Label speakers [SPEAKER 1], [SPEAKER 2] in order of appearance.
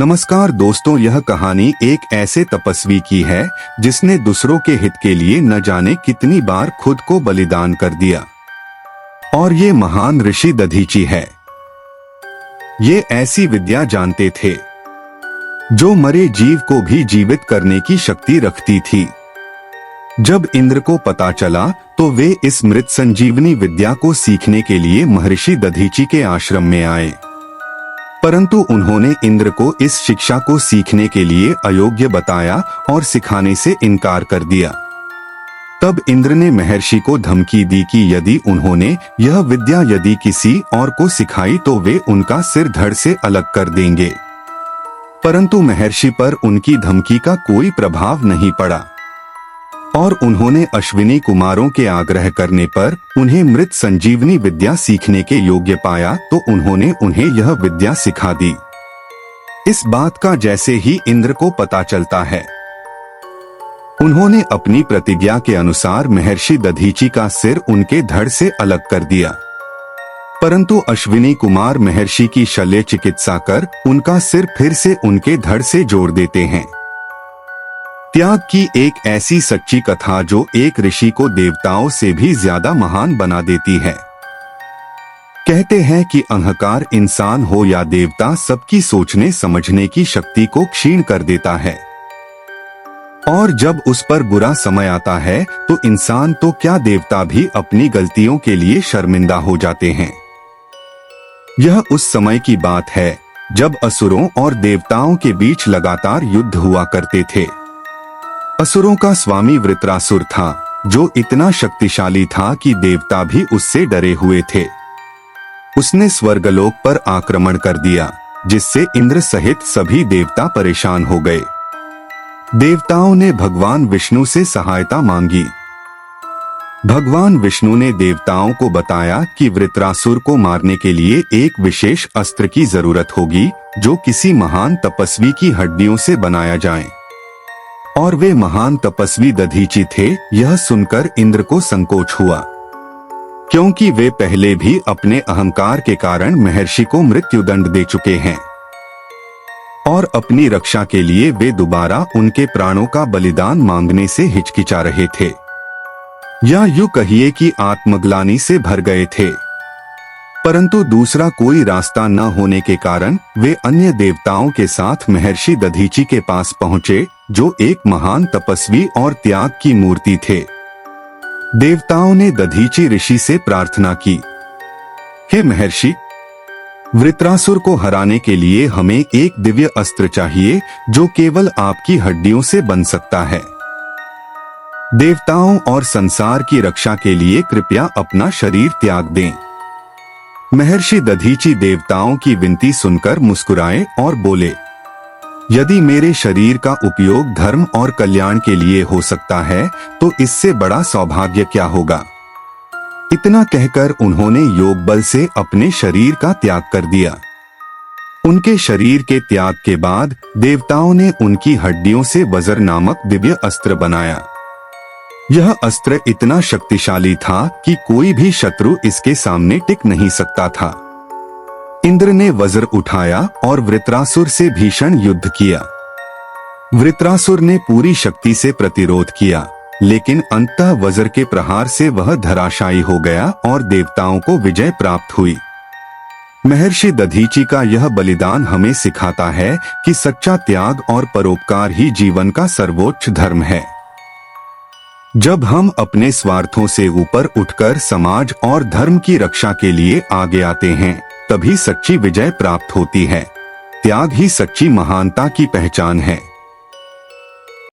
[SPEAKER 1] नमस्कार दोस्तों, यह कहानी एक ऐसे तपस्वी की है जिसने दूसरों के हित के लिए न जाने कितनी बार खुद को बलिदान कर दिया। और ये महान ऋषि दधीची है। ये ऐसी विद्या जानते थे जो मरे जीव को भी जीवित करने की शक्ति रखती थी। जब इंद्र को पता चला तो वे इस मृत संजीवनी विद्या को सीखने के लिए महर्षि दधीची के आश्रम में आए, परंतु उन्होंने इंद्र को इस शिक्षा को सीखने के लिए अयोग्य बताया और सिखाने से इनकार कर दिया। तब इंद्र ने महर्षि को धमकी दी कि यदि उन्होंने यह विद्या यदि किसी और को सिखाई तो वे उनका सिर धड़ से अलग कर देंगे। परंतु महर्षि पर उनकी धमकी का कोई प्रभाव नहीं पड़ा और उन्होंने अश्विनी कुमारों के आग्रह करने पर उन्हें मृत संजीवनी विद्या सीखने के योग्य पाया तो उन्होंने उन्हें यह विद्या सिखा दी। इस बात का जैसे ही इंद्र को पता चलता है, उन्होंने अपनी प्रतिज्ञा के अनुसार महर्षि दधीची का सिर उनके धड़ से अलग कर दिया। परंतु अश्विनी कुमार महर्षि की शल्य चिकित्सा कर उनका सिर फिर से उनके धड़ से जोड़ देते हैं। त्याग की एक ऐसी सच्ची कथा जो एक ऋषि को देवताओं से भी ज्यादा महान बना देती है। कहते हैं कि अहंकार इंसान हो या देवता सबकी सोचने समझने की शक्ति को क्षीण कर देता है, और जब उस पर बुरा समय आता है तो इंसान तो क्या देवता भी अपनी गलतियों के लिए शर्मिंदा हो जाते हैं। यह उस समय की बात है जब असुरों और देवताओं के बीच लगातार युद्ध हुआ करते थे। असुरों का स्वामी वृत्रासुर था, जो इतना शक्तिशाली था कि देवता भी उससे डरे हुए थे। उसने स्वर्गलोक पर आक्रमण कर दिया, जिससे इंद्र सहित सभी देवता परेशान हो गए। देवताओं ने भगवान विष्णु से सहायता मांगी। भगवान विष्णु ने देवताओं को बताया कि वृत्रासुर को मारने के लिए एक विशेष अस्त्र की जरूरत होगी, जो किसी महान तपस्वी की हड्डियों से बनाया जाए। और वे महान तपस्वी दधीची थे। यह सुनकर इंद्र को संकोच हुआ, क्योंकि वे पहले भी अपने अहंकार के कारण महर्षि को मृत्युदंड दे चुके हैं और अपनी रक्षा के लिए वे दोबारा उनके प्राणों का बलिदान मांगने से हिचकिचा रहे थे, या यूं कहिए कि आत्मग्लानि से भर गए थे। परंतु दूसरा कोई रास्ता न होने के कारण वे अन्य देवताओं के साथ महर्षि दधीची के पास पहुंचे, जो एक महान तपस्वी और त्याग की मूर्ति थे। देवताओं ने दधीची ऋषि से प्रार्थना की, हे महर्षि, वृत्रासुर को हराने के लिए हमें एक दिव्य अस्त्र चाहिए जो केवल आपकी हड्डियों से बन सकता है। देवताओं और संसार की रक्षा के लिए कृपया अपना शरीर त्याग दें। महर्षि दधीची देवताओं की विनती सुनकर मुस्कुराए और बोले, यदि मेरे शरीर का उपयोग धर्म और कल्याण के लिए हो सकता है तो इससे बड़ा सौभाग्य क्या होगा। इतना कहकर उन्होंने योग बल से अपने शरीर का त्याग कर दिया। उनके शरीर के त्याग के बाद देवताओं ने उनकी हड्डियों से वज्र नामक दिव्य अस्त्र बनाया। यह अस्त्र इतना शक्तिशाली था कि कोई भी शत्रु इसके सामने टिक नहीं सकता था। इंद्र ने वज्र उठाया और वृत्रासुर से भीषण युद्ध किया। वृत्रासुर ने पूरी शक्ति से प्रतिरोध किया, लेकिन अंततः वज्र के प्रहार से वह धराशायी हो गया और देवताओं को विजय प्राप्त हुई। महर्षि दधीची का यह बलिदान हमें सिखाता है कि सच्चा त्याग और परोपकार ही जीवन का सर्वोच्च धर्म है। जब हम अपने स्वार्थों से ऊपर उठकर समाज और धर्म की रक्षा के लिए आगे आते हैं, तभी सच्ची विजय प्राप्त होती है। त्याग ही सच्ची महानता की पहचान है।